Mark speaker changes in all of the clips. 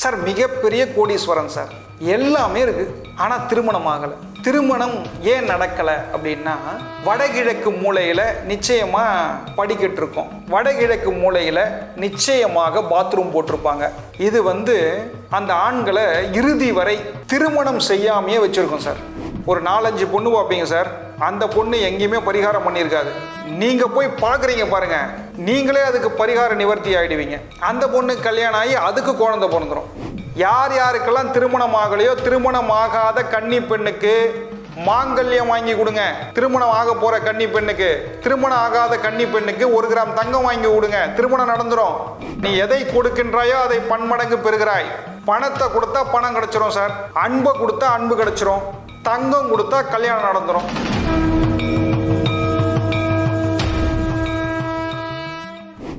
Speaker 1: Sir மிகப்பெரிய கோடீஸ்வரன் sir, எல்லாமே இருக்கு. ஆனால் திருமணம் ஆகலை. திருமணம் ஏன் நடக்கலை அப்படின்னா, வடகிழக்கு மூலையில் நிச்சயமாக படிக்கட்டு இருக்கும், வடகிழக்கு மூலையில் நிச்சயமாக பாத்ரூம் போட்டிருப்பாங்க. இது அந்த ஆண்களை இறுதி வரை திருமணம் செய்யாமையே வச்சுருக்கோம் சார். ஒரு 4-5 பொண்ணு பார்ப்பீங்க சார், அந்த பொண்ணு எங்கேயுமே பரிகாரம் பண்ணியிருக்காது. நீங்கள் போய் பார்க்குறீங்க பாருங்க, நீங்களே அதுக்கு பரிகார நிவர்த்தி ஆகிடுவீங்க. அந்த பொண்ணு கல்யாணம் ஆகி அதுக்கு குழந்தை பிறந்துடும். யார் யாருக்கெல்லாம் திருமணம் ஆகலையோ, திருமணம் ஆகாத கன்னி பெண்ணுக்கு மாங்கல்யம் வாங்கி கொடுங்க. திருமணம் ஆக போற கன்னி பெண்ணுக்கு, திருமணம் ஆகாத கன்னி பெண்ணுக்கு 1 கிராம் தங்கம் வாங்கி கொடுங்க, திருமணம் நடந்துரும். நீ எதை கொடுக்கின்றாயோ அதை பன்மடங்கு பெறுகிறாய். பணத்தை கொடுத்தா பணம் கிடைச்சிரும் சார், அன்பை கொடுத்தா அன்பு கிடைச்சிரும், தங்கம் கொடுத்தா கல்யாணம் நடந்துரும்.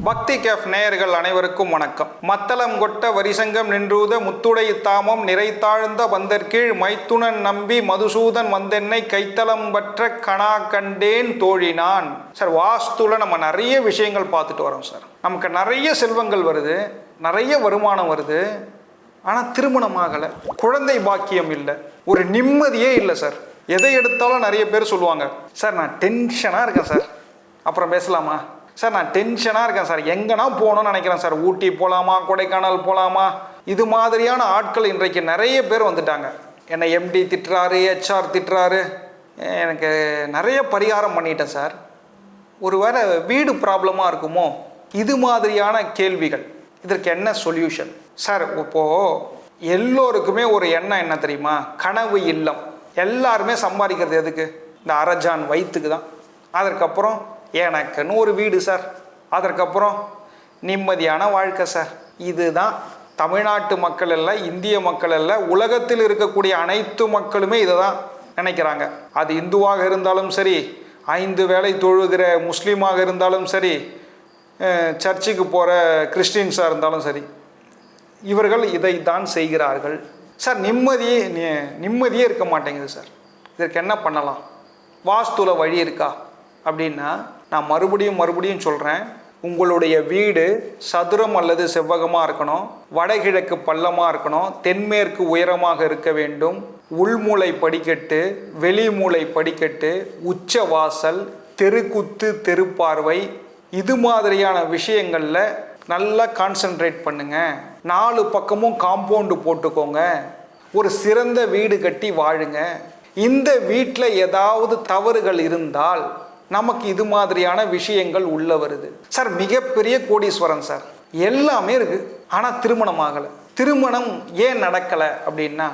Speaker 1: பக்தி கேஃப் நேயர்கள் அனைவருக்கும் வணக்கம். மத்தளம் கொட்ட வரிசங்கம் நின்றூத முத்துடை தாமம் நிறைத்தாழ்ந்த வந்தற்கீழ் மைத்துனன் நம்பி மதுசூதன் வந்தென்னை கைத்தளம் பற்ற கணா கண்டேன் தோழினான். சார், வாஸ்துல நம்ம நிறைய விஷயங்கள் பார்த்துட்டு வரோம் சார். நமக்கு நிறைய செல்வங்கள் வருது, நிறைய வருமானம் வருது, ஆனால் திருமணம் ஆகலை, குழந்தை பாக்கியம் இல்லை, ஒரு நிம்மதியே இல்லை சார். எதை எடுத்தாலும் நிறைய பேர் சொல்லுவாங்க, சார் நான் டென்ஷனாக இருக்கேன் சார், அப்புறம் பேசலாமா சார், நான் டென்ஷனாக இருக்கேன் சார், எங்கன்னா போகணும்னு நினைக்கிறேன் சார், ஊட்டி போகலாமா, கொடைக்கானல் போகலாமா. இது மாதிரியான ஆட்கள் இன்றைக்கு நிறைய பேர் வந்துட்டாங்க. என்னை எம்டி திட்டுறாரு, ஹெச்ஆர் திட்டுறாரு, எனக்கு நிறைய பரிகாரம் பண்ணிட்டேன் சார், ஒருவேளை வீடு ப்ராப்ளமாக இருக்குமோ, இது மாதிரியான கேள்விகள். இதற்கு என்ன சொல்யூஷன் சார்? இப்போது எல்லோருக்குமே ஒரு எண்ணம் என்ன தெரியுமா, கனவு இல்லம். எல்லாருமே சம்பாதிக்கிறது எதுக்கு? இந்த அரஜான் வயிற்றுக்கு தான். அதற்கப்புறம் எனக்குன்னு ஒரு வீடு சார், அதற்கப்புறம் நிம்மதியான வாழ்க்கை சார். இதுதான் தமிழ்நாட்டு மக்கள் அல்ல, இந்திய மக்கள் அல்ல, உலகத்தில் இருக்கக்கூடிய அனைத்து மக்களுமே இதை தான் நினைக்கிறாங்க. அது இந்துவாக இருந்தாலும் சரி, 5 வேளை தொழுகிற முஸ்லீமாக இருந்தாலும் சரி, சர்ச்சுக்கு போகிற கிறிஸ்டின்ஸாக இருந்தாலும் சரி, இவர்கள் இதை தான் செய்கிறார்கள் சார். நிம்மதியே இருக்க மாட்டேங்குது சார். இதற்கு என்ன பண்ணலாம்? வாஸ்துல வழி இருக்கா அப்படின்னா, நான் மறுபடியும் சொல்கிறேன், உங்களுடைய வீடு சதுரம் அல்லது செவ்வகமாக இருக்கணும், வடகிழக்கு பள்ளமாக இருக்கணும், தென்மேற்கு உயரமாக இருக்க வேண்டும், உள்மூளை படிக்கட்டு, வெளிமூளை படிக்கட்டு, உச்ச வாசல், தெருக்குத்து, தெருப்பார்வை, இது மாதிரியான விஷயங்களில் நல்லா கான்சென்ட்ரேட் பண்ணுங்க. 4 பக்கமும் காம்பவுண்டு போட்டுக்கோங்க, ஒரு சிறந்த வீடு கட்டி வாழுங்க. இந்த வீட்டில் ஏதாவது தவறுகள் இருந்தால் நமக்கு இது மாதிரியான விஷயங்கள் உள்ள வருது சார். மிகப்பெரிய கோடீஸ்வரன் சார், எல்லாமே இருக்கு, ஆனால் திருமணம் ஆகலை. திருமணம் ஏன் நடக்கலை அப்படின்னா,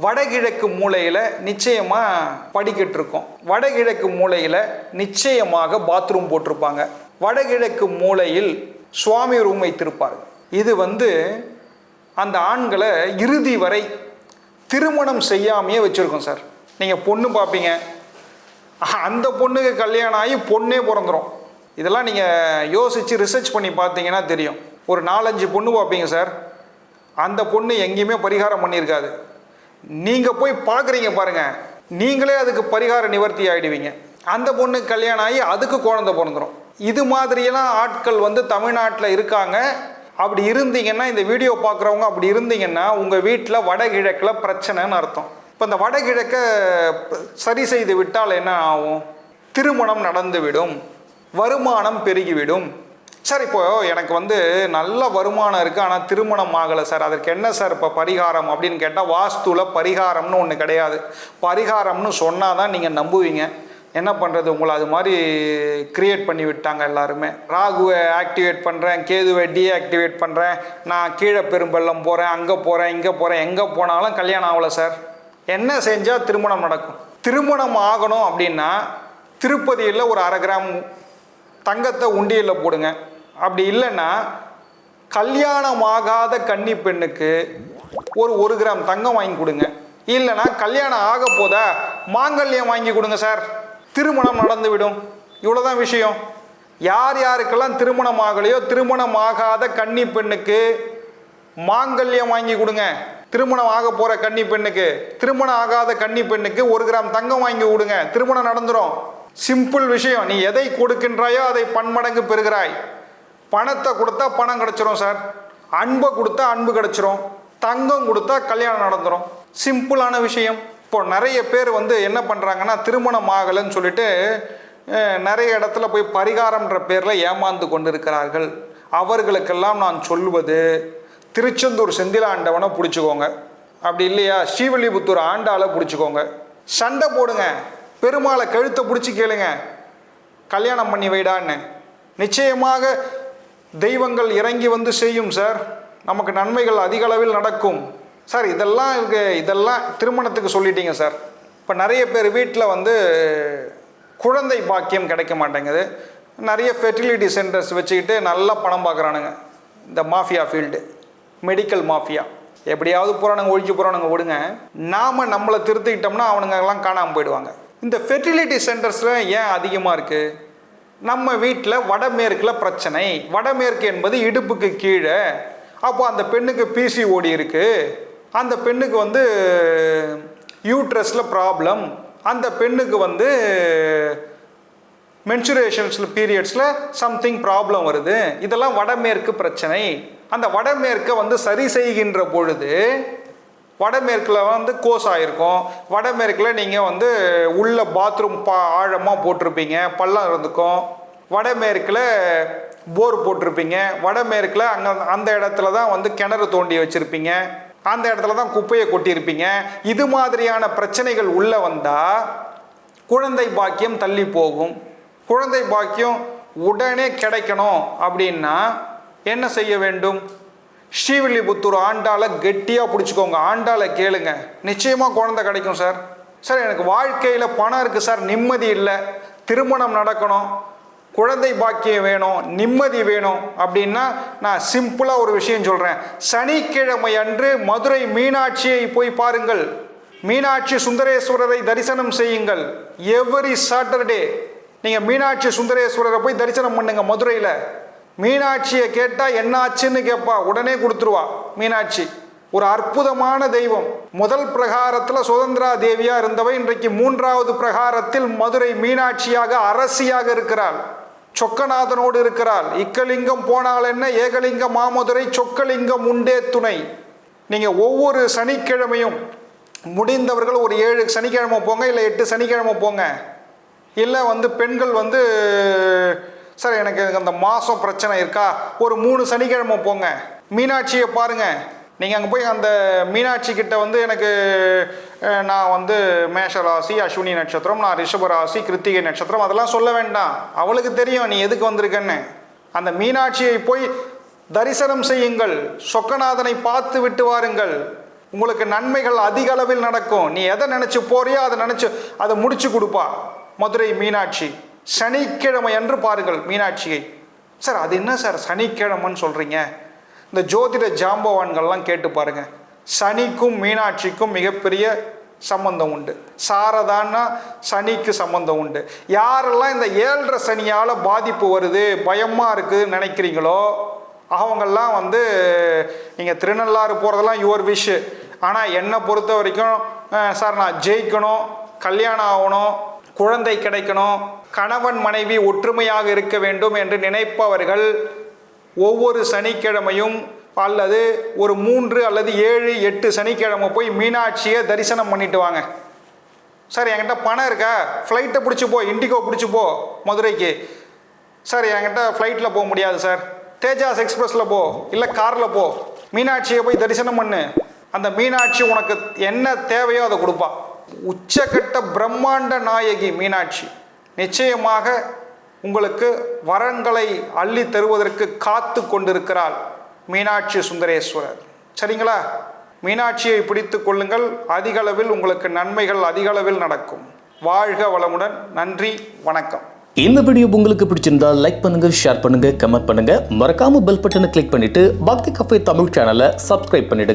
Speaker 1: வடகிழக்கு மூலையில் நிச்சயமாக படிக்கட்டு இருக்கும், வடகிழக்கு மூலையில் நிச்சயமாக பாத்ரூம் போட்டிருப்பாங்க, வடகிழக்கு மூலையில் சுவாமி ரூம் வைத்திருப்பார்கள். இது அந்த ஆண்களை இறுதி வரை திருமணம் செய்யாமையே வச்சுருக்கோம் சார். நீங்கள் பொண்ணு பார்ப்பீங்க, அந்த பொண்ணுக்கு கல்யாணம் ஆகி பொண்ணே பிறந்துடும். இதெல்லாம் நீங்கள் யோசித்து ரிசர்ச் பண்ணி பார்த்தீங்கன்னா தெரியும். ஒரு 4-5 பொண்ணு பார்ப்பீங்க சார், அந்த பொண்ணு எங்கேயுமே பரிகாரம் பண்ணியிருக்காது. நீங்கள் போய் பார்க்குறீங்க பாருங்கள், நீங்களே அதுக்கு பரிகார நிவர்த்தி ஆகிடுவீங்க. அந்த பொண்ணுக்கு கல்யாணம் ஆகி அதுக்கு குழந்தை பிறந்துடும். இது மாதிரியெல்லாம் ஆட்கள் தமிழ்நாட்டில் இருக்காங்க. அப்படி இருந்தீங்கன்னா, இந்த வீடியோ பார்க்குறவங்க அப்படி இருந்தீங்கன்னா, உங்கள் வீட்டில் வடகிழக்கில் பிரச்சனைன்னு அர்த்தம். இப்போ இந்த வடகிழக்கை சரி செய்து விட்டால் என்ன ஆகும்? திருமணம் நடந்துவிடும், வருமானம் பெருகிவிடும். சார், இப்போது எனக்கு நல்ல வருமானம் இருக்குது, ஆனால் திருமணம் ஆகலை சார், அதற்கு என்ன சார் இப்போ பரிகாரம் அப்படின்னு கேட்டால், வாஸ்துவில் பரிகாரம்னு ஒன்று கிடையாது. பரிகாரம்னு சொன்னால் தான் நீங்கள் நம்புவீங்க. என்ன பண்ணுறது, உங்களை அது மாதிரி க்ரியேட் பண்ணி விட்டாங்க எல்லாருமே. ராகுவை ஆக்டிவேட் பண்ணுறேன், கேதுவை டீஆக்டிவேட் பண்ணுறேன், நான் கீழே பெரும்பள்ளம் போகிறேன், அங்கே போகிறேன், இங்கே போகிறேன், எங்கே போனாலும் கல்யாணம் ஆகலை சார். என்ன செஞ்சால் திருமணம் நடக்கும்? திருமணம் ஆகணும் அப்படின்னா, திருப்பதியில் ஒரு 1/2 கிராம் தங்கத்தை உண்டியலில் போடுங்க. அப்படி இல்லைன்னா, கல்யாணம் ஆகாத கன்னி பெண்ணுக்கு ஒரு 1 கிராம் தங்கம் வாங்கி கொடுங்க. இல்லைன்னா கல்யாணம் ஆக போதா மாங்கல்யம் வாங்கி கொடுங்க சார், திருமணம் நடந்துவிடும். இவ்வளோதான் விஷயம். யார் யாருக்கெல்லாம் திருமணம் ஆகலையோ, திருமணம் ஆகாத கன்னி பெண்ணுக்கு மாங்கல்யம் வாங்கி கொடுங்க. திருமணம் ஆக போகிற கன்னி பெண்ணுக்கு, திருமணம் ஆகாத கன்னி பெண்ணுக்கு 1 கிராம் தங்கம் வாங்கி கொடுங்க, திருமணம் நடந்துடும். சிம்பிள் விஷயம். நீ எதை கொடுக்கின்றாயோ அதை பன்மடங்கு பெறுகிறாய். பணத்தை கொடுத்தா பணம் கிடைச்சிரும் சார், அன்பை கொடுத்தா அன்பு கிடைச்சிரும், தங்கம் கொடுத்தா கல்யாணம் நடந்துடும். சிம்பிளான விஷயம். இப்போ நிறைய பேர் வந்து என்ன பண்ணுறாங்கன்னா, திருமணம் ஆகலைன்னு சொல்லிட்டு நிறைய இடத்துல போய் பரிகாரம்ன்ற பேரில் ஏமாந்து கொண்டு இருக்கிறார்கள். அவர்களுக்கெல்லாம் நான் சொல்வது, திருச்செந்தூர் செந்தில் ஆண்டவனை பிடிச்சிக்கோங்க, அப்படி இல்லையா ஸ்ரீவில்லிபுத்தூர் ஆண்டாளை பிடிச்சிக்கோங்க, சண்டை போடுங்க, பெருமாளை கழுத்தை பிடிச்சி கேளுங்க, கல்யாணம் பண்ணி வைடான்னு. நிச்சயமாக தெய்வங்கள் இறங்கி வந்து செய்யும் சார், நமக்கு நன்மைகள் அதிக அளவில் நடக்கும் சார். இதெல்லாம் திருமணத்துக்கு சொல்லிட்டீங்க சார். இப்போ நிறைய பேர் வீட்டில் வந்து குழந்தை பாக்கியம் கிடைக்க மாட்டேங்குது. நிறைய ஃபெர்டிலிட்டி சென்டர்ஸ் வச்சுக்கிட்டு நல்லா பணம் பார்க்குறானுங்க. இந்த மாஃபியா ஃபீல்டு, மெடிக்கல் மாஃபியா. எப்படியாவது போகிறானுங்க, ஒழிச்சு போகிறானுங்க, விடுங்க. நாம் நம்மளை திருத்திக்கிட்டோம்னா அவனுங்கெல்லாம் காணாமல் போயிடுவாங்க. இந்த ஃபெர்டிலிட்டி சென்டர்ஸில் ஏன் அதிகமாக இருக்குது? நம்ம வீட்டில் வடமேற்கில் பிரச்சனை. வடமேற்கு என்பது இடுப்புக்கு கீழே. அப்போ அந்த பெண்ணுக்கு பிசிஓடி இருக்குது, அந்த பெண்ணுக்கு வந்து யூட்ரஸில் ப்ராப்ளம், அந்த பெண்ணுக்கு வந்து மென்சுரேஷன்ஸில் பீரியட்ஸில் சம்திங் ப்ராப்ளம் வருது. இதெல்லாம் வடமேற்கு பிரச்சனை. அந்த வடமேற்கை வந்து சரி செய்கின்ற பொழுது, வடமேற்கில் வந்து கோஸ் ஆகிருக்கும், வடமேற்கில் நீங்கள் வந்து உள்ள பாத்ரூம் ஆழமாக போட்டிருப்பீங்க, பள்ளம் இருந்துக்கும், வடமேற்கில் போர் போட்டிருப்பீங்க, வடமேற்கில் அந்த இடத்துல தான் வந்து கிணறு தோண்டி வச்சுருப்பீங்க, அந்த இடத்துல தான் குப்பையை கொட்டியிருப்பீங்க. இது மாதிரியான பிரச்சனைகள் உள்ளே வந்தால் குழந்தை பாக்கியம் தள்ளி போகும். குழந்தை பாக்கியம் உடனே கிடைக்கணும் அப்படின்னா என்ன செய்ய வேண்டும்? ஸ்ரீவில்லிபுத்தூர் ஆண்டாளை கெட்டியாக பிடிச்சிக்கோங்க, ஆண்டாளை கேளுங்க, நிச்சயமாக குழந்தை கிடைக்கும் சார். சார் எனக்கு வாழ்க்கையில் பணம் இருக்குது சார், நிம்மதி இல்லை, திருமணம் நடக்கணும், குழந்தை பாக்கியம் வேணும், நிம்மதி வேணும் அப்படின்னா நான் சிம்பிளாக ஒரு விஷயம் சொல்கிறேன். சனிக்கிழமை அன்று மதுரை மீனாட்சியை போய் பாருங்கள், மீனாட்சி சுந்தரேஸ்வரரை தரிசனம் செய்யுங்கள். எவ்ரி சாட்டர்டே நீங்கள் மீனாட்சி சுந்தரேஸ்வரரை போய் தரிசனம் பண்ணுங்க. மதுரையில் மீனாட்சியை கேட்டால் என்ன ஆச்சுன்னு கேட்பா, உடனே கொடுத்துருவா. மீனாட்சி ஒரு அற்புதமான தெய்வம். முதல் பிரகாரத்தில் சுதந்திரா தேவியாக இருந்தவை இன்றைக்கு 3வது பிரகாரத்தில் மதுரை மீனாட்சியாக அரசியாக இருக்கிறாள், சொக்கநாதனோடு இருக்கிறாள். இக்கலிங்கம் போனால் என்ன, ஏகலிங்க மாமதுரை சொக்கலிங்கம் உண்டே துணை. நீங்கள் ஒவ்வொரு சனிக்கிழமையும் முடிந்தவர்கள் ஒரு 7 சனிக்கிழமை போங்க, இல்லை 8 சனிக்கிழமை போங்க. இல்லை வந்து பெண்கள் வந்து சார் எனக்கு அந்த மாதம் பிரச்சனை இருக்கா, ஒரு 3 சனிக்கிழமை போங்க, மீனாட்சியை பாருங்கள். நீங்கள் அங்கே போய் அந்த மீனாட்சி கிட்ட வந்து எனக்கு நான் வந்து மேஷ ராசி, அஸ்வினி நட்சத்திரம், நான் ரிஷப ராசி, கிருத்திகை நட்சத்திரம், அதெல்லாம் சொல்ல வேண்டாம். அவளுக்கு தெரியும் நீ எதுக்கு வந்திருக்கன்னு. அந்த மீனாட்சியை போய் தரிசனம் செய்யுங்கள், சொக்கநாதனை பார்த்து விட்டு வாருங்கள். உங்களுக்கு நன்மைகள் அதிக அளவில் நடக்கும். நீ எதை நினச்சி போறியோ அதை நினச்சி அதை முடிச்சு கொடுப்பா மதுரை மீனாட்சி. சனிக்கிழமை அன்று பாருங்கள் மீனாட்சியை. சார் அது என்ன சார் சனிக்கிழமைன்னு சொல்கிறீங்க? இந்த ஜோதிட ஜாம்பவான்கள்லாம் கேட்டு பாருங்க, சனிக்கும் மீனாட்சிக்கும் மிகப்பெரிய சம்பந்தம் உண்டு. சாரதான்னா சனிக்கு சம்பந்தம் உண்டு. யாரெல்லாம் இந்த 7.5 சனியால் பாதிப்பு வருது, பயமாக இருக்குதுன்னு நினைக்கிறீங்களோ அவங்கெல்லாம் வந்து நீங்கள் திருநள்ளாறு போகிறதெல்லாம் யுவர் விஷ். ஆனால் என்னை பொறுத்த வரைக்கும் சார் நான் ஜெயிக்கணும், கல்யாணம் ஆகணும், குழந்தை கிடைக்கணும், கணவன் மனைவி ஒற்றுமையாக இருக்க வேண்டும் என்று நினைப்பவர்கள் ஒவ்வொரு சனிக்கிழமையும் அல்லது ஒரு 3 அல்லது 7, 8 சனிக்கிழமை போய் மீனாட்சியை தரிசனம் பண்ணிட்டு வாங்க. சார் என்கிட்ட பணம் இருக்கா, ஃப்ளைட்டை பிடிச்சி போ, இண்டிகோ பிடிச்சி போ மதுரைக்கு. சார் என்கிட்ட ஃப்ளைட்டில் போக முடியாது சார், தேஜாஸ் எக்ஸ்பிரஸில் போ, இல்லை காரில் போ, மீனாட்சியை போய் தரிசனம் பண்ணு. அந்த மீனாட்சி உனக்கு என்ன தேவையோ அதை கொடுப்பா. உச்சக்கட்ட பிரம்மாண்ட நாயகி மீனாட்சி. நிச்சயமாக உங்களுக்கு வரங்களை அள்ளி தருவதற்கு காத்து கொண்டிருக்கிறாள் மீனாட்சி சுந்தரேஸ்வரர். சரிங்களா? மீனாட்சியை பிடித்து கொள்ளுங்கள், அதிக அளவில் உங்களுக்கு நன்மைகள் அதிக அளவில் நடக்கும். வாழ்க வளமுடன். நன்றி, வணக்கம்.
Speaker 2: இந்த வீடியோ உங்களுக்கு பிடிச்சிருந்தா லைக் பண்ணுங்க, ஷேர் பண்ணுங்க, கமெண்ட் பண்ணுங்க. மறக்காம பெல் பட்டனை கிளிக் பண்ணிட்டு பக்தி கஃபே தமிழ் சேனலை சப்ஸ்கிரைப் பண்ணிடுங்க.